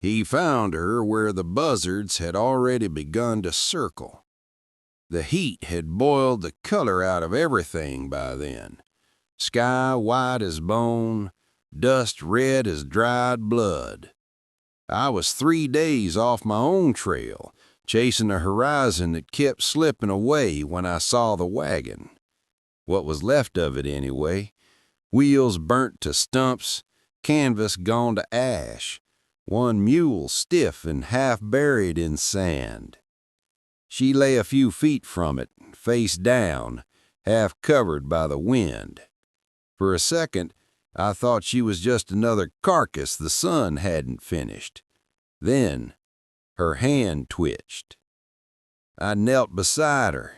He found her where the buzzards had already begun to circle. The heat had boiled the color out of everything by then. Sky white as bone, dust red as dried blood. I was 3 days off my own trail, chasing a horizon that kept slipping away when I saw the wagon. What was left of it anyway. Wheels burnt to stumps, canvas gone to ash, one mule stiff and half buried in sand. She lay a few feet from it, face down, half covered by the wind. For a second, I thought she was just another carcass the sun hadn't finished. Then, her hand twitched. I knelt beside her.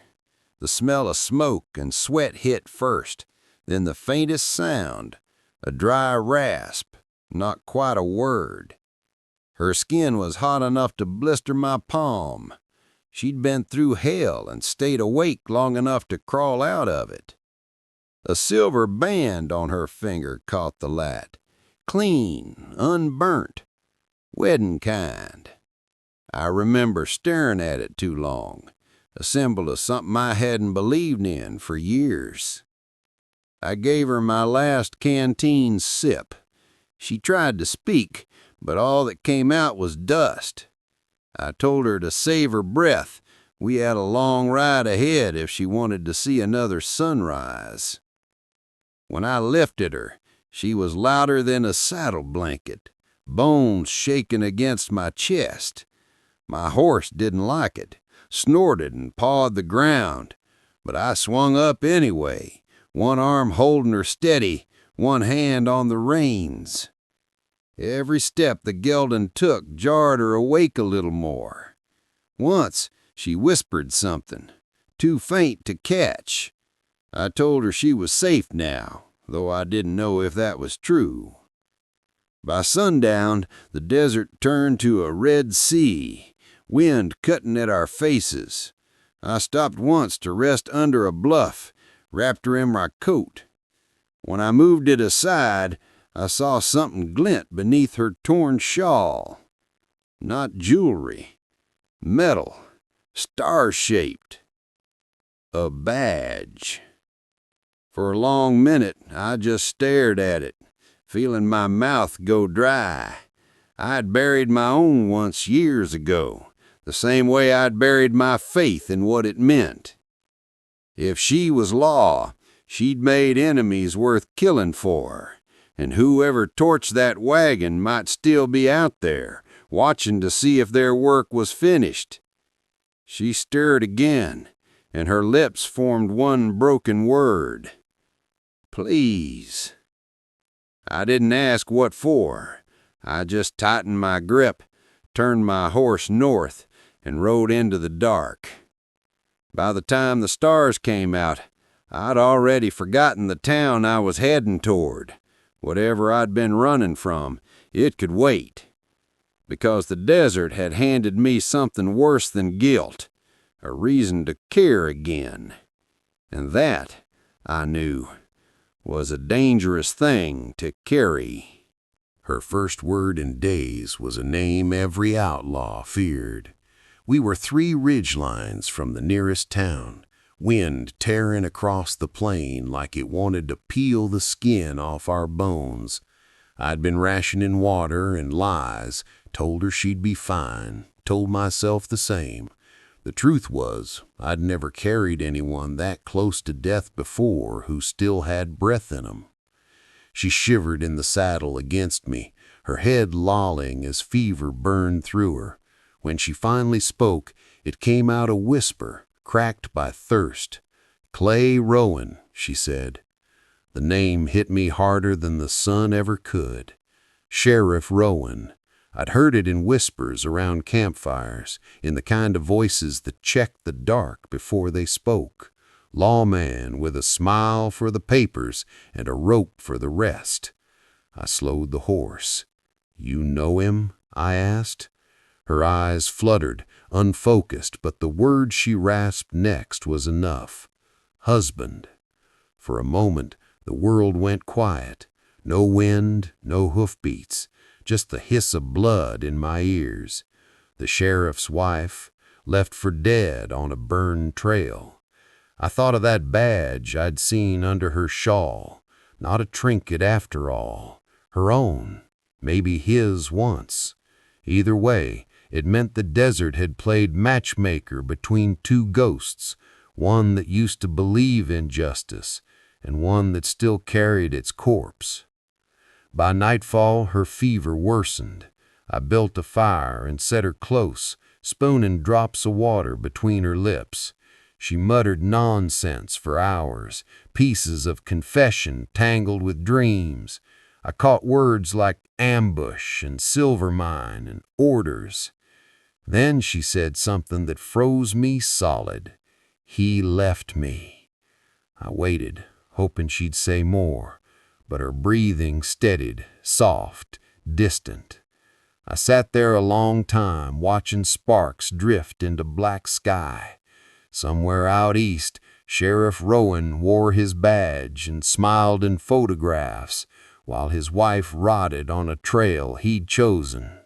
The smell of smoke and sweat hit first, then the faintest sound, a dry rasp, not quite a word. Her skin was hot enough to blister my palm. She'd been through hell and stayed awake long enough to crawl out of it. A silver band on her finger caught the light, clean, unburnt, wedding kind. I remember staring at it too long, a symbol of something I hadn't believed in for years. I gave her my last canteen sip. She tried to speak, but all that came out was dust. I told her to save her breath. We had a long ride ahead if she wanted to see another sunrise. When I lifted her, she was louder than a saddle blanket, bones shaking against my chest. My horse didn't like it, snorted and pawed the ground, but I swung up anyway, one arm holding her steady, one hand on the reins. Every step the gelding took jarred her awake a little more. Once she whispered something, too faint to catch. I told her she was safe now, though I didn't know if that was true. By sundown, the desert turned to a red sea, wind cutting at our faces. I stopped once to rest under a bluff, wrapped her in my coat. When I moved it aside, I saw something glint beneath her torn shawl. Not jewelry, metal, star-shaped. A badge. For a long minute, I just stared at it, feeling my mouth go dry. I'd buried my own once years ago, the same way I'd buried my faith in what it meant. If she was law, she'd made enemies worth killing for, and whoever torched that wagon might still be out there, watching to see if their work was finished. She stirred again, and her lips formed one broken word. Please. I didn't ask what for. I just tightened my grip, turned my horse north, and rode into the dark. By the time the stars came out, I'd already forgotten the town I was heading toward. Whatever I'd been running from, it could wait. Because the desert had handed me something worse than guilt, a reason to care again. And that, I knew, was a dangerous thing to carry. Her first word in days was a name every outlaw feared. We were 3 ridge lines from the nearest town, wind tearing across the plain like it wanted to peel the skin off our bones. I'd been rationing water and lies, told her she'd be fine, told myself the same. The truth was, I'd never carried anyone that close to death before who still had breath in 'em. She shivered in the saddle against me, her head lolling as fever burned through her. When she finally spoke, it came out a whisper, cracked by thirst. "Clay Rowan," she said. The name hit me harder than the sun ever could. Sheriff Rowan. I'd heard it in whispers around campfires, in the kind of voices that checked the dark before they spoke. Lawman with a smile for the papers and a rope for the rest. I slowed the horse. "You know him?" I asked. Her eyes fluttered, unfocused, but the word she rasped next was enough. "Husband." For a moment, the world went quiet. No wind, no hoofbeats, just the hiss of blood in my ears. The sheriff's wife, left for dead on a burned trail. I thought of that badge I'd seen under her shawl, not a trinket after all, her own, maybe his once. Either way, it meant the desert had played matchmaker between two ghosts, one that used to believe in justice and one that still carried its corpse. By nightfall, her fever worsened. I built a fire and set her close, spooning drops of water between her lips. She muttered nonsense for hours, pieces of confession tangled with dreams. I caught words like ambush and silver mine and orders. Then she said something that froze me solid. He left me. I waited, hoping she'd say more, but her breathing steadied, soft, distant. I sat there a long time, watching sparks drift into black sky. Somewhere out east, Sheriff Rowan wore his badge and smiled in photographs, while his wife rotted on a trail he'd chosen.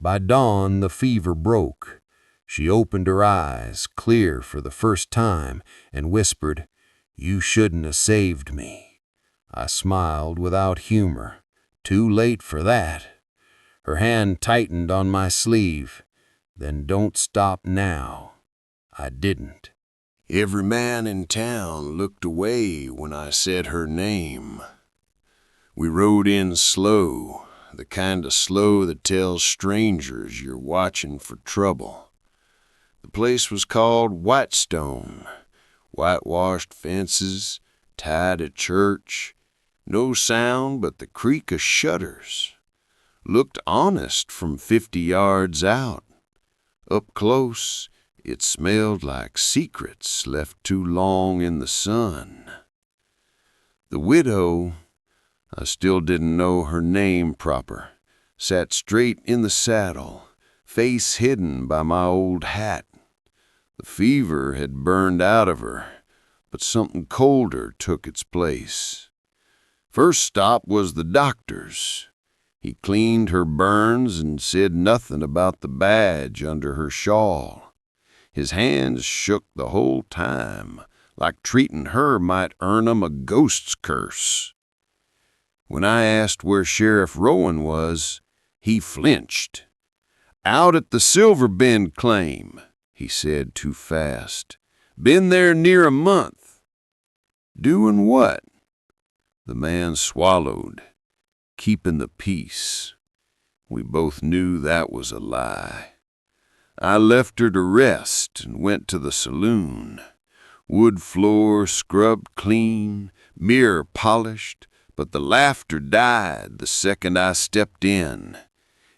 By dawn, the fever broke. She opened her eyes, clear for the first time, and whispered, "You shouldn't have saved me." I smiled without humor. Too late for that. Her hand tightened on my sleeve. "Then don't stop now." I didn't. Every man in town looked away when I said her name. We rode in slow, the kind of slow that tells strangers you're watching for trouble. The place was called Whitestone. Whitewashed fences, tied at church, no sound but the creak of shutters. Looked honest from 50 yards out. Up close, it smelled like secrets left too long in the sun. The widow, I still didn't know her name proper, sat straight in the saddle, face hidden by my old hat. The fever had burned out of her, but something colder took its place. First stop was the doctor's. He cleaned her burns and said nothing about the badge under her shawl. His hands shook the whole time, like treating her might earn 'em a ghost's curse. When I asked where Sheriff Rowan was, he flinched. "Out at the Silver Bend claim," he said too fast. "Been there near a month." "Doing what?" The man swallowed. "Keeping the peace." We both knew that was a lie. I left her to rest and went to the saloon. Wood floor scrubbed clean, mirror polished, but the laughter died the second I stepped in.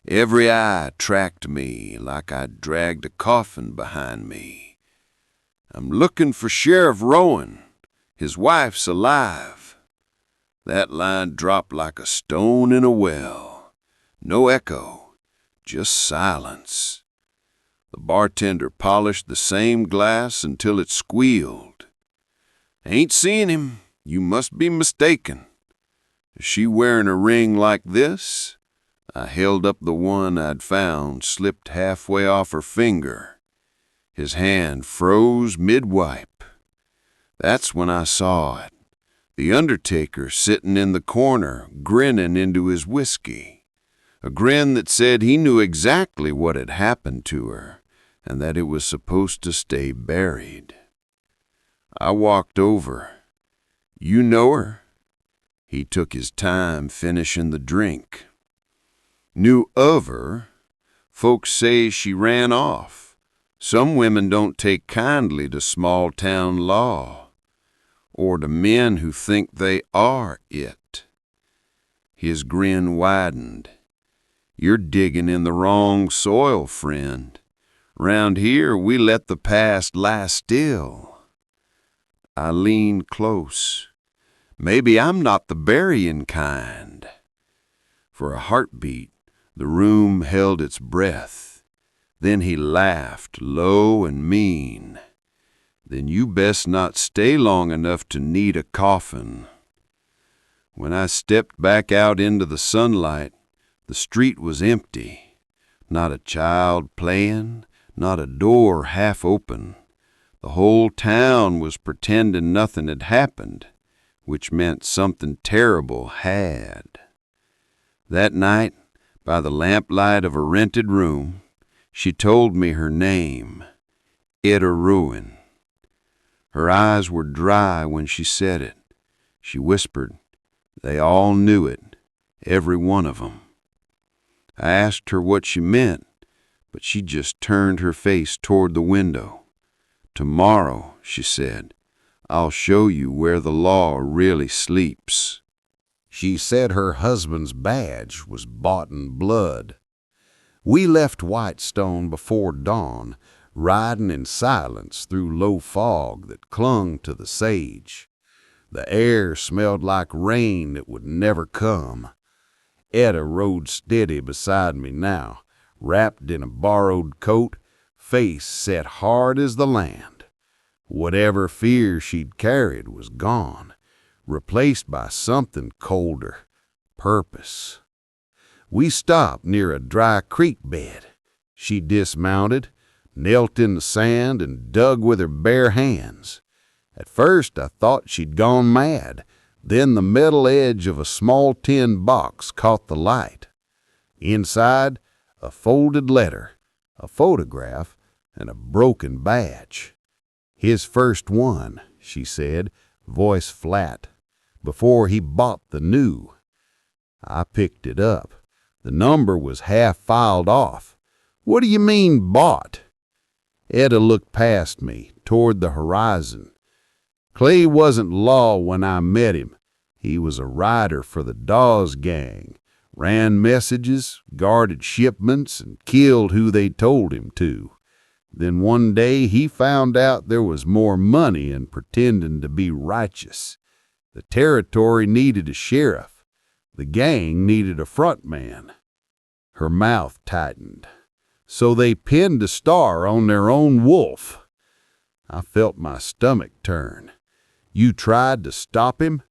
Every eye tracked me like I'd dragged a coffin behind me. "I'm looking for Sheriff Rowan. His wife's alive." That line dropped like a stone in a well. No echo, just silence. The bartender polished the same glass until it squealed. "Ain't seen him. You must be mistaken. Is she wearing a ring like this?" I held up the one I'd found, slipped halfway off her finger. His hand froze mid-wipe. That's when I saw it. The undertaker sitting in the corner, grinning into his whiskey. A grin that said he knew exactly what had happened to her, and that it was supposed to stay buried. I walked over. "You know her?" He took his time finishing the drink. "Knew of her. Folks say she ran off. Some women don't take kindly to small-town law, or to men who think they are it." His grin widened. "You're digging in the wrong soil, friend. Round here, we let the past lie still." I leaned close. Maybe I'm not the burying kind. For a heartbeat, the room held its breath. Then he laughed, low and mean. "Then you best not stay long enough to need a coffin." When I stepped back out into the sunlight, The street was empty. Not a child playing, not a door half open. The whole town was pretending nothing had happened, which meant something terrible had. That night, by the lamplight of a rented room, she told me her name, Etta Ruin. Her eyes were dry when she said it. She whispered, they all knew it, every one of 'em. I asked her what she meant, but she just turned her face toward the window. Tomorrow, she said, I'll show you where the law really sleeps. She said her husband's badge was bought in blood. We left Whitestone before dawn, riding in silence through low fog that clung to the sage. The air smelled like rain that would never come. Etta rode steady beside me now, wrapped in a borrowed coat, face set hard as the land. Whatever fear she'd carried was gone, replaced by something colder, purpose. We stopped near a dry creek bed. She dismounted, knelt in the sand, and dug with her bare hands. At first I thought she'd gone mad. Then the metal edge of a small tin box caught the light. Inside, a folded letter, a photograph, and a broken badge. His first one, she said, voice flat, before he bought the new. I picked it up. The number was half filed off. What do you mean, bought? Etta looked past me, toward the horizon. Clay wasn't law when I met him. He was a rider for the Dawes gang, ran messages, guarded shipments, and killed who they told him to. Then one day he found out there was more money in pretending to be righteous. The territory needed a sheriff. The gang needed a front man. Her mouth tightened. So they pinned a star on their own wolf. I felt my stomach turn. You tried to stop him?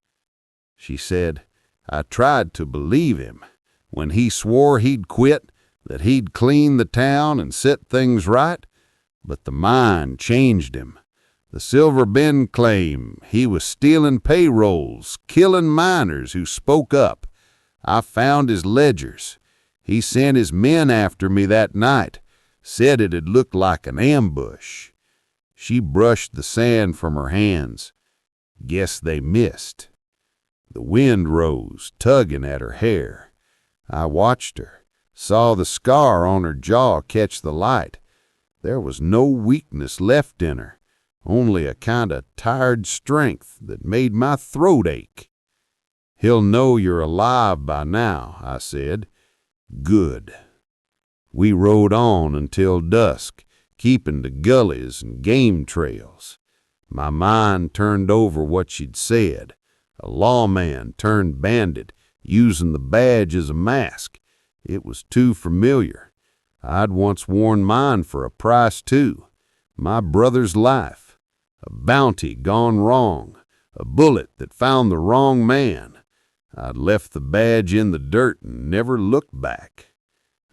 She said, I tried to believe him. When he swore he'd quit, that he'd clean the town and set things right, but the mine changed him. The Silver Bend claim he was stealing payrolls, killing miners who spoke up. I found his ledgers. He sent his men after me that night, said it'd look like an ambush. She brushed the sand from her hands. Guess they missed. The wind rose, tugging at her hair. I watched her, saw the scar on her jaw catch the light. There was no weakness left in her, only a kind of tired strength that made my throat ache. He'll know you're alive by now, I said. Good. We rode on until dusk, keeping to gullies and game trails. My mind turned over what she'd said. A lawman turned bandit, using the badge as a mask. It was too familiar. I'd once worn mine for a price, too. My brother's life. A bounty gone wrong. A bullet that found the wrong man. I'd left the badge in the dirt and never looked back.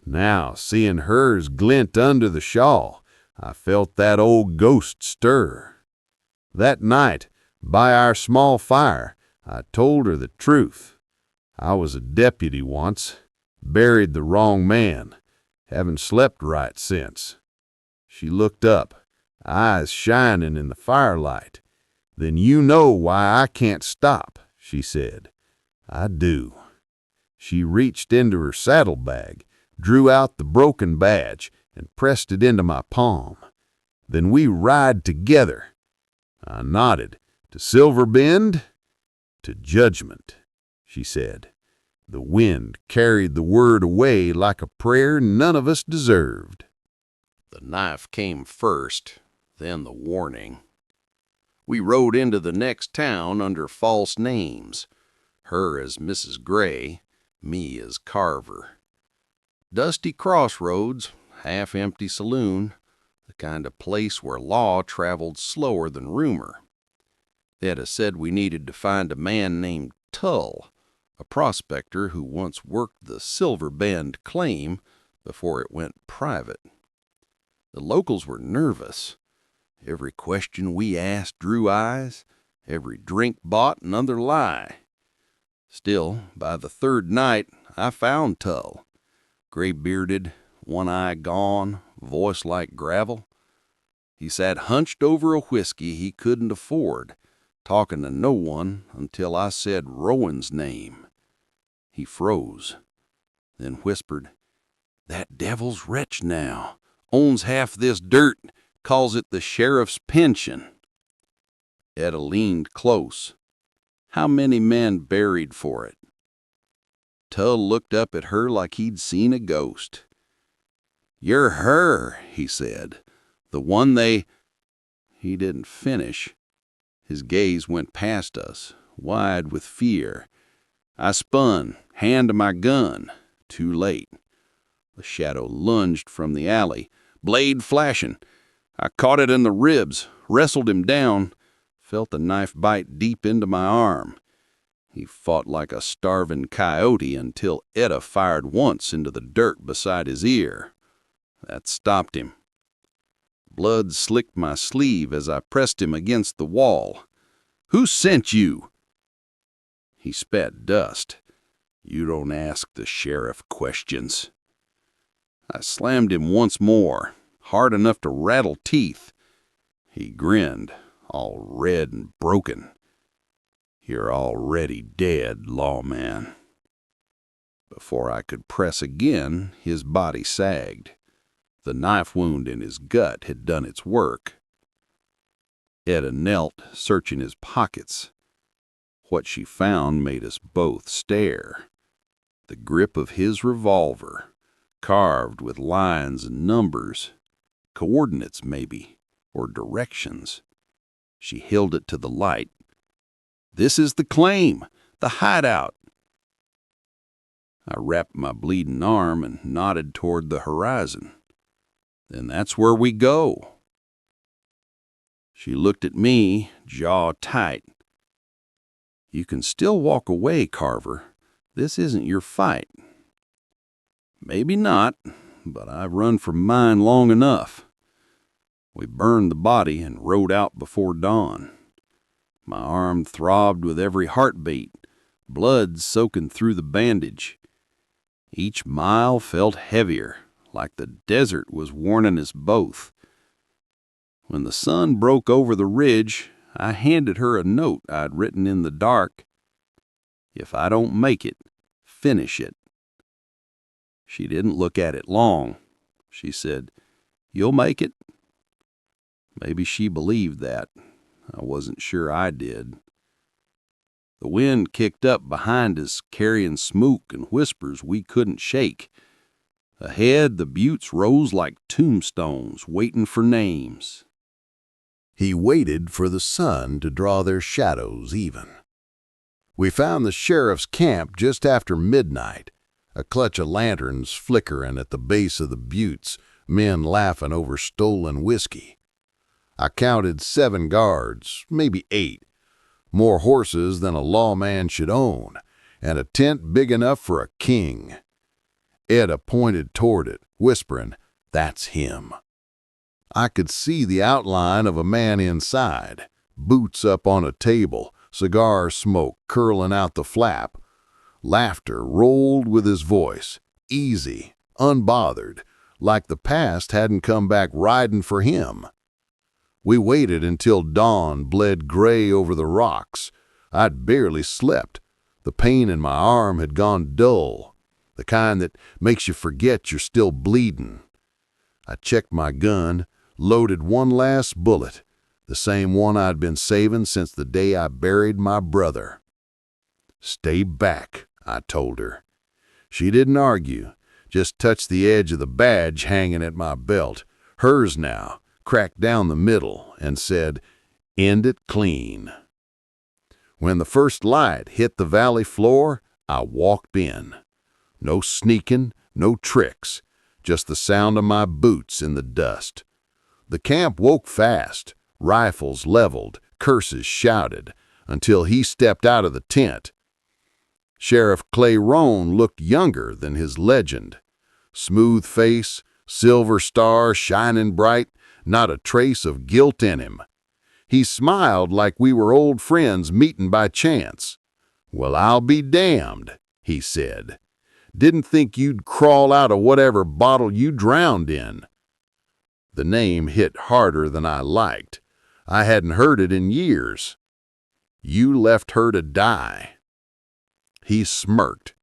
Now, seeing hers glint under the shawl, I felt that old ghost stir. That night, by our small fire, I told her the truth. I was a deputy once, buried the wrong man, haven't slept right since. She looked up, eyes shining in the firelight. Then you know why I can't stop, she said. I do. She reached into her saddlebag, drew out the broken badge, and pressed it into my palm. Then we ride together. I nodded. To Silver Bend? To judgment, she said. The wind carried the word away like a prayer none of us deserved. The knife came first, then the warning. We rode into the next town under false names, her as Mrs. Gray, me as Carver. Dusty crossroads, half-empty saloon, the kind of place where law traveled slower than rumor. Etta said we needed to find a man named Tull, a prospector who once worked the Silver Bend claim before it went private. The locals were nervous. Every question we asked drew eyes, every drink bought another lie. Still, by the third night, I found Tull, gray-bearded, one eye gone, voice like gravel. He sat hunched over a whiskey he couldn't afford, talking to no one until I said Rowan's name. He froze, then whispered, "That devil's wretch now owns half this dirt, calls it the sheriff's pension." Etta leaned close. "How many men buried for it?" Tull looked up at her like he'd seen a ghost. "You're her," he said. "The one they—" He didn't finish. His gaze went past us, wide with fear. I spun, hand to my gun. Too late. The shadow lunged from the alley, blade flashing. I caught it in the ribs, wrestled him down, felt the knife bite deep into my arm. He fought like a starving coyote until Etta fired once into the dirt beside his ear. That stopped him. Blood slicked my sleeve as I pressed him against the wall. "Who sent you?" He spat dust. "You don't ask the sheriff questions." I slammed him once more, hard enough to rattle teeth. He grinned, all red and broken. "You're already dead, lawman." Before I could press again, his body sagged. The knife wound in his gut had done its work. Etta knelt, searching his pockets. What she found made us both stare. The grip of his revolver, carved with lines and numbers, coordinates maybe, or directions. She held it to the light. "This is the claim, the hideout." I wrapped my bleeding arm and nodded toward the horizon. "Then that's where we go." She looked at me, jaw tight. "You can still walk away, Carver. This isn't your fight." "Maybe not, but I've run from mine long enough." We burned the body and rode out before dawn. My arm throbbed with every heartbeat, blood soaking through the bandage. Each mile felt heavier, like the desert was warning us both. When the sun broke over the ridge, I handed her a note I'd written in the dark. "If I don't make it, finish it." She didn't look at it long. She said, "You'll make it." Maybe she believed that. I wasn't sure I did. The wind kicked up behind us, carrying smoke and whispers we couldn't shake. Ahead, the buttes rose like tombstones, waiting for names. He waited for the sun to draw their shadows even. We found the sheriff's camp just after midnight, a clutch of lanterns flickering at the base of the buttes, men laughing over stolen whiskey. I counted 7 guards, maybe 8, more horses than a lawman should own, and a tent big enough for a king. Etta pointed toward it, whispering, "That's him." I could see the outline of a man inside, boots up on a table, cigar smoke curling out the flap. Laughter rolled with his voice, easy, unbothered, like the past hadn't come back riding for him. We waited until dawn bled gray over the rocks. I'd barely slept. The pain in my arm had gone dull, the kind that makes you forget you're still bleeding. I checked my gun, loaded one last bullet, the same one I'd been saving since the day I buried my brother. "Stay back," I told her. She didn't argue, just touched the edge of the badge hanging at my belt, hers now, cracked down the middle, and said, "End it clean." When the first light hit the valley floor, I walked in. No sneaking, no tricks, just the sound of my boots in the dust. The camp woke fast, rifles leveled, curses shouted, until he stepped out of the tent. Sheriff Clay Roan looked younger than his legend. Smooth face, silver star shining bright, not a trace of guilt in him. He smiled like we were old friends meeting by chance. "Well, I'll be damned," he said. "Didn't think you'd crawl out of whatever bottle you drowned in." The name hit harder than I liked. I hadn't heard it in years. "You left her to die." He smirked.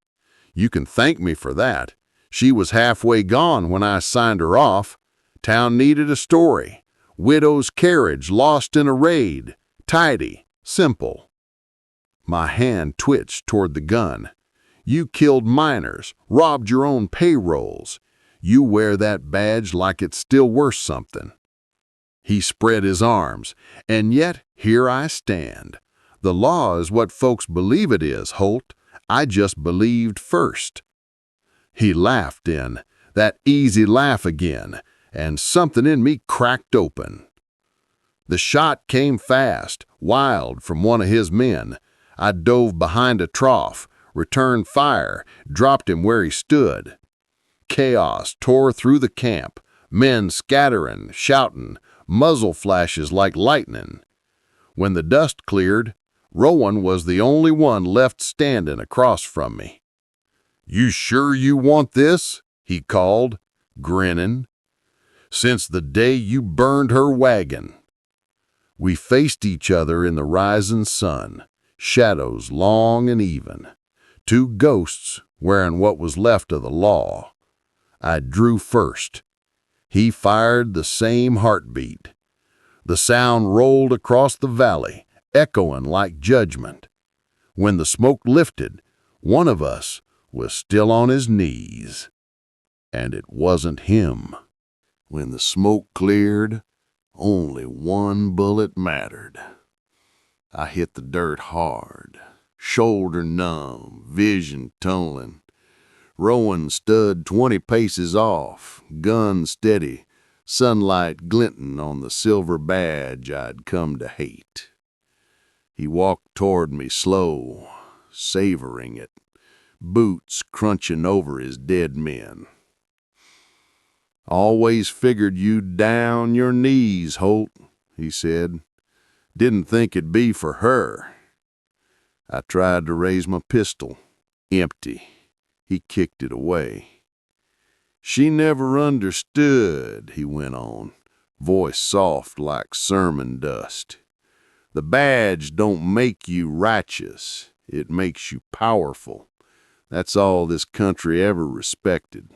"You can thank me for that. She was halfway gone when I signed her off. Town needed a story. Widow's carriage lost in a raid. Tidy, simple." My hand twitched toward the gun. "You killed miners, robbed your own payrolls. You wear that badge like it's still worth something." He spread his arms, "And yet here I stand. The law is what folks believe it is, Holt. I just believed first." He laughed then, that easy laugh again, and something in me cracked open. The shot came fast, wild, from one of his men. I dove behind a trough, returned fire, dropped him where he stood. Chaos tore through the camp, men scattering, shouting, muzzle flashes like lightning. When the dust cleared, Rowan was the only one left standing across from me. "You sure you want this?" he called, grinning. "Since the day you burned her wagon." We faced each other in the rising sun, shadows long and even, two ghosts wearing what was left of the law. I drew first. He fired the same heartbeat. The sound rolled across the valley, echoing like judgment. When the smoke lifted, one of us was still on his knees. And it wasn't him. When the smoke cleared, only one bullet mattered. I hit the dirt hard, shoulder numb, vision tunneling. Rowan stood 20 paces off, gun steady, sunlight glinting on the silver badge I'd come to hate. He walked toward me slow, savoring it, boots crunching over his dead men. "Always figured you'd down your knees, Holt," he said. "Didn't think it'd be for her." I tried to raise my pistol. Empty. He kicked it away. "She never understood," he went on, voice soft like sermon dust. "The badge don't make you righteous. It makes you powerful. That's all this country ever respected."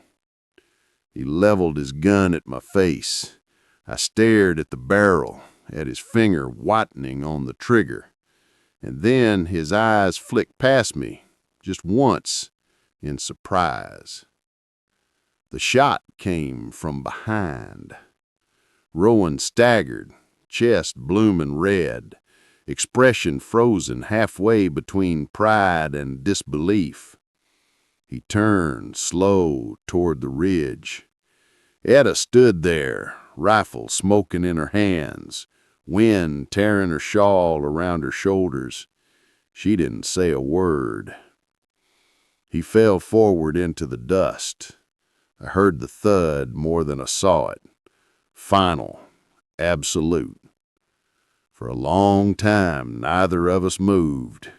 He leveled his gun at my face. I stared at the barrel, at his finger whitening on the trigger. And then his eyes flicked past me, just once, in surprise. The shot came from behind. Rowan staggered, chest blooming red, expression frozen halfway between pride and disbelief. He turned slow toward the ridge. Etta stood there, rifle smoking in her hands, wind tearing her shawl around her shoulders. She didn't say a word. He fell forward into the dust. I heard the thud more than I saw it. Final, absolute. For a long time, neither of us moved.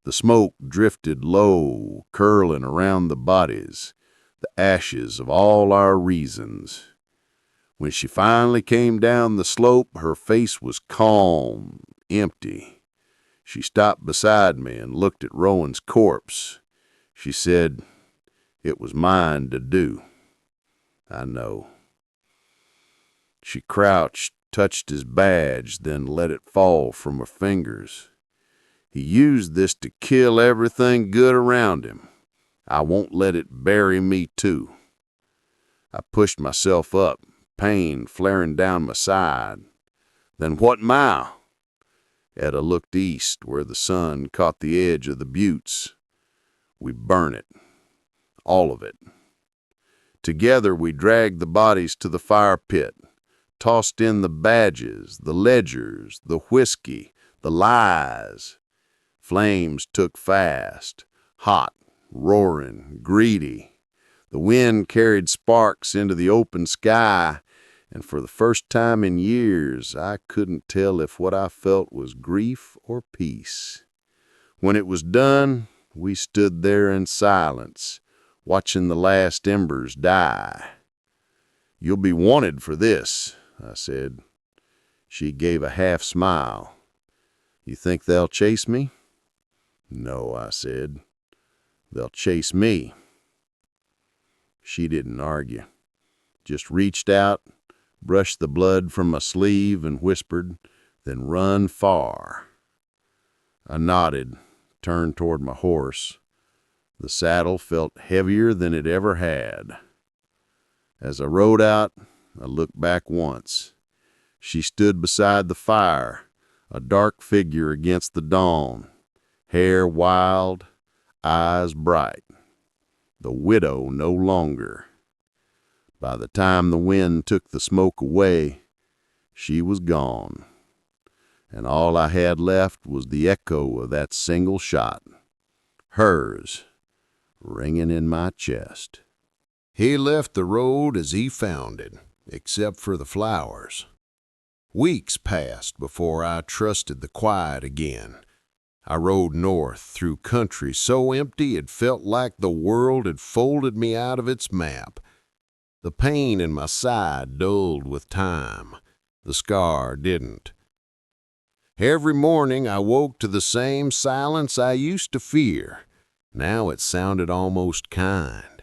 The smoke drifted low, curling around the bodies, the ashes of all our reasons. When she finally came down the slope, her face was calm, empty. She stopped beside me and looked at Rowan's corpse. She said, "It was mine to do." "I know." She crouched, touched his badge, then let it fall from her fingers. "He used this to kill everything good around him. I won't let it bury me too." I pushed myself up, pain flaring down my side. "Then what now?" Etta looked east where the sun caught the edge of the buttes. "We burn it. All of it." Together we dragged the bodies to the fire pit, tossed in the badges, the ledgers, the whiskey, the lies. Flames took fast. hot, roaring, greedy. The wind carried sparks into the open sky, and for the first time in years, I couldn't tell if what I felt was grief or peace. When it was done, we stood there in silence, watching the last embers die. "You'll be wanted for this," I said. She gave a half smile. "You think they'll chase me?" "No," I said. "They'll chase me." She didn't argue, just reached out, brushed the blood from my sleeve, and whispered, "Then run far." I nodded, turned toward my horse. The saddle felt heavier than it ever had. As I rode out, I looked back once. She stood beside the fire, a dark figure against the dawn, hair wild, eyes bright. The widow no longer. By the time the wind took the smoke away, she was gone, and all I had left was the echo of that single shot, hers, ringing in my chest. He left the road as he found it, except for the flowers. Weeks passed before I trusted the quiet again. I rode north through country so empty it felt like the world had folded me out of its map. The pain in my side dulled with time. The scar didn't. Every morning I woke to the same silence I used to fear. Now it sounded almost kind.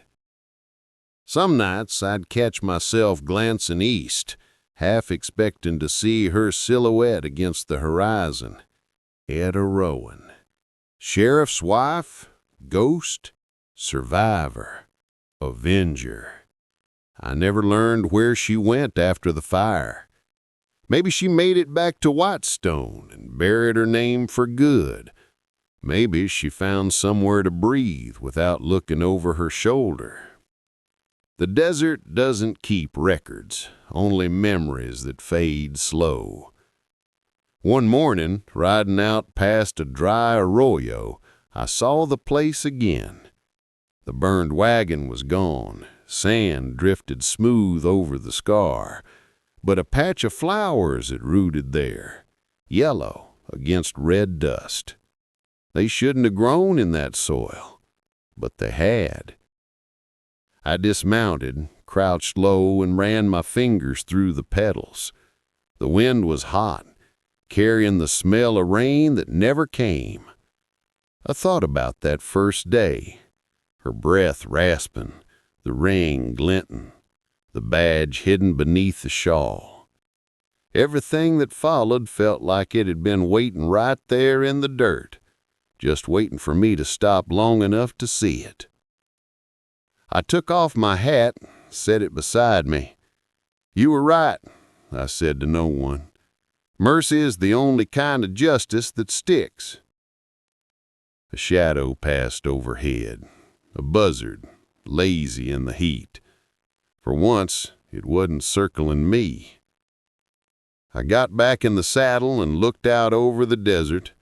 Some nights I'd catch myself glancing east, half expecting to see her silhouette against the horizon. Etta Rowan. Sheriff's wife, ghost, survivor, avenger. I never learned where she went after the fire. Maybe she made it back to Whitestone and buried her name for good. Maybe she found somewhere to breathe without looking over her shoulder. The desert doesn't keep records, only memories that fade slow. One morning, riding out past a dry arroyo, I saw the place again. The burned wagon was gone. Sand drifted smooth over the scar, but a patch of flowers had rooted there, yellow against red dust. They shouldn't have grown in that soil, but they had. I dismounted, crouched low, and ran my fingers through the petals. The wind was hot, carrying the smell of rain that never came. I thought about that first day, her breath rasping, the ring glinting, the badge hidden beneath the shawl. Everything that followed felt like it had been waiting right there in the dirt, just waiting for me to stop long enough to see it. I took off my hat, set it beside me. "You were right," I said to no one. "Mercy is the only kind of justice that sticks." A shadow passed overhead, a buzzard, lazy in the heat. For once, it wasn't circling me. I got back in the saddle and looked out over the desert.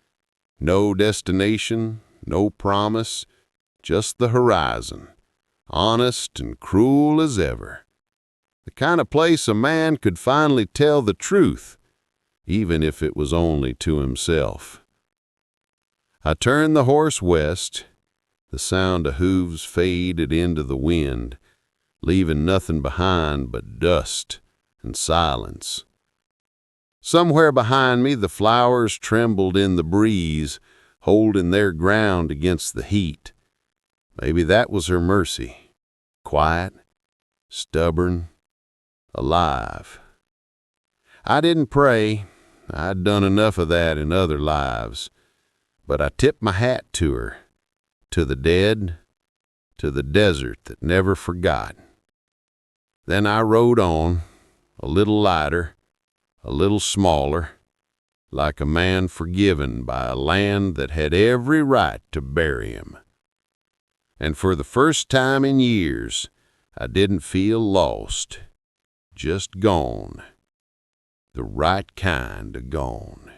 No destination, no promise, just the horizon, honest and cruel as ever. The kind of place a man could finally tell the truth, even if it was only to himself. I turned the horse west. The sound of hooves faded into the wind, leaving nothing behind but dust and silence. Somewhere behind me the flowers trembled in the breeze, holding their ground against the heat. Maybe that was her mercy. Quiet, stubborn, alive. I didn't pray. I'd done enough of that in other lives. But I tipped my hat to her, to the dead, to the desert that never forgot. Then I rode on, a little lighter, a little smaller, like a man forgiven by a land that had every right to bury him. And for the first time in years, I didn't feel lost, just gone, the right kind of gone.